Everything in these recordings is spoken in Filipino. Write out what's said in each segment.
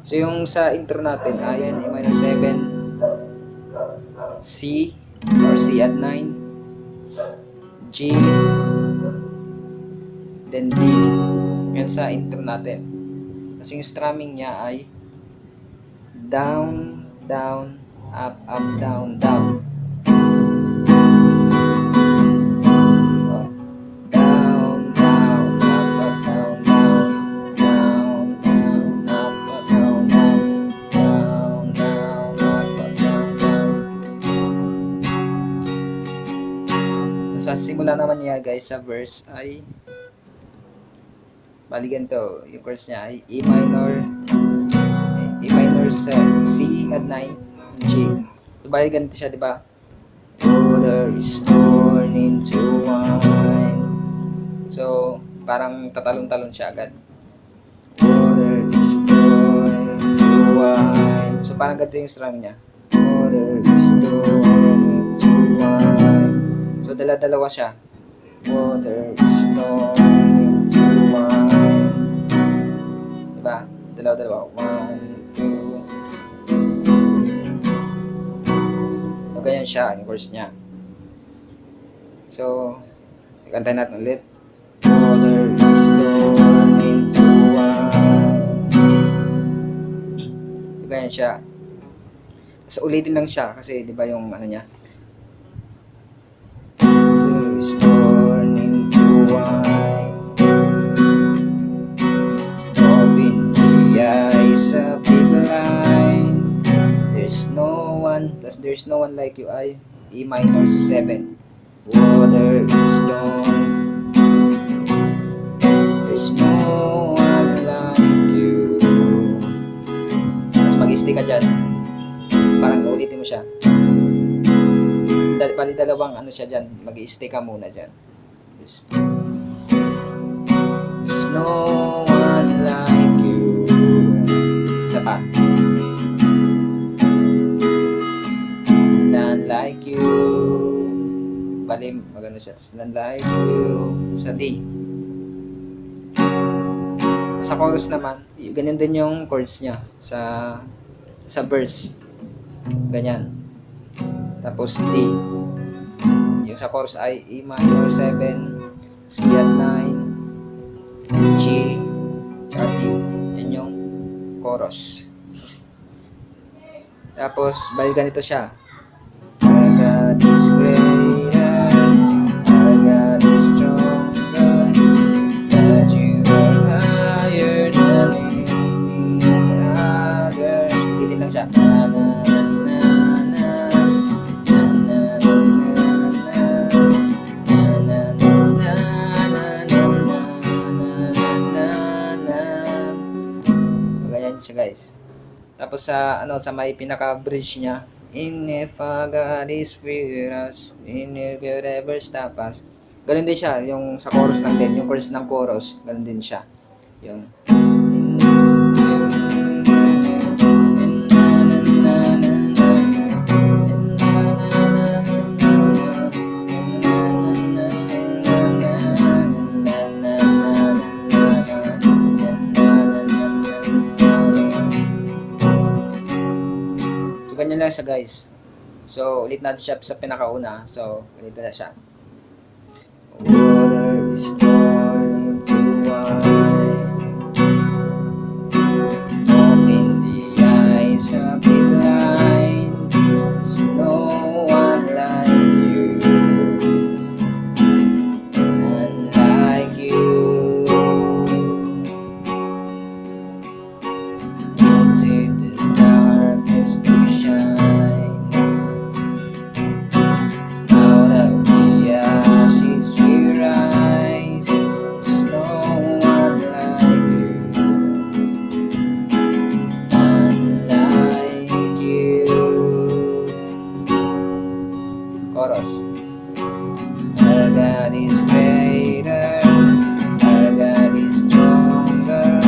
So yung sa intro natin, ayan, A minor 7, C or C at 9, G, then D. Yan sa intro natin. Kasi yung strumming niya ay down, down, up, up, down, down. Down, down, up, up, down, down. Down, down, up, up, down, down. Down, down, up, up, down, down. Sa simula naman niya guys, sa verse ay bali ganito, yung chords niya ay A minor, C at 9, G. So bali ganito siya, di ba? Water is torn into wine. So parang tatalon-talon siya agad. Water is torn into wine. So parang ganito yung strum niya. Water is torn into wine. So dala-dalawa siya. Water is torn into wine. Diba? Dalawa-dalawa. 1, 2. So ganyan siya, yung verse niya. So, ikantahin natin ulit. Water is torn into wine. So ganyan siya. So ulitin lang siya kasi 'di ba yung ano niya? Water is torn into wine. Open the eyes of the blind. There's no one like you. I E minor 7. Water is torn. There's no one like you. Tapos mag-stay ka dyan. Parang ulitin mo siya. Bali dalawang ano siya dyan. Mag-stay ka muna dyan. There's no one like you. Isa pa. None like you. Bali magano siya. None like you. Sa D. Sa chorus naman, ganyan din yung chords niya sa verse. Ganyan. Tapos D. Yung sa chorus ay E minor 7, C at 9, G, at D. Yan yung chorus. Tapos, bali ganito siya. Our God is greater, our God is stronger, that you are higher than any others. Ulitin lang siya. Siya guys. Tapos sa sa may pinaka-bridge niya, in if God is with us, in if you ever stop us. Ganun din siya, yung sa chorus lang din, yung chorus ng chorus, ganun din siya. Yung ganyan lang siya guys. So ulit natin siya sa pinakauna. So ganito na siya. Water is torn into wine. Open the eyes of the blind. There's no one like you. None like you. Into the darkness to shine. Out of the ashes we rise. There's no one like you. None like you. Chorus. Our God is greater, our God is stronger,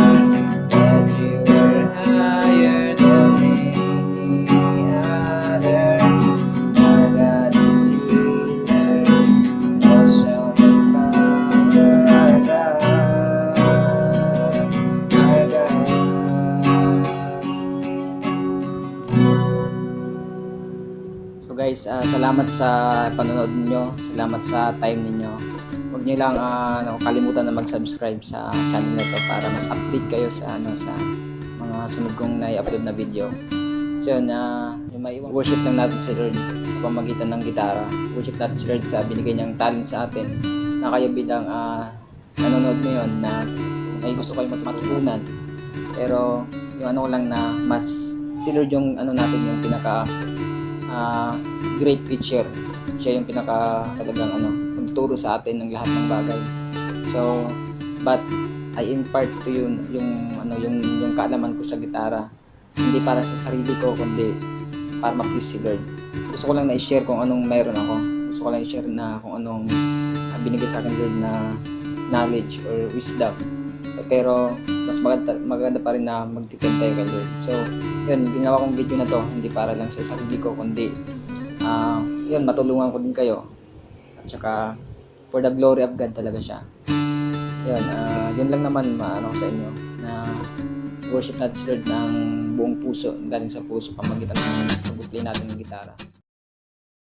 that you are higher than any other. Our God is healer, awesome in power. Our God, our God. So guys, salamat sa panonood niyo, salamat sa time niyo. Huwag niyo lang kalimutan na mag-subscribe sa channel na to para mas update kayo sa sa mga sunod kong na-upload na video. So yun, yung may worship lang natin si Lord sa pamagitan ng gitara. Worship natin si Lord sa binigay niyang talent sa atin na kayo bilang nanonood ngayon na may gusto kayong matutunan. Pero yung ko lang na mas si Lord yung natin yung pinaka great teacher. Siya yung pinaka talagang magtuturo sa atin ng lahat ng bagay. So but I impart to you yung kaalaman ko sa gitara, hindi para sa sarili ko kundi para ma-please si Lord. Gusto ko lang na i-share kung anong meron ako. Gusto ko lang i-share na kung anong binigay sa akin Lord na knowledge or wisdom. Pero mas maganda pa rin na mag-depend tayo kay Lord. So yun, ginawa kong video na to hindi para lang sa sarili ko kundi yun, matulungan ko din kayo. At saka for the glory of God talaga siya. Yun, yun lang naman ko sa inyo na worship natin si Lord ng buong puso, galing sa puso pamagitan ng pag-play natin ng gitara.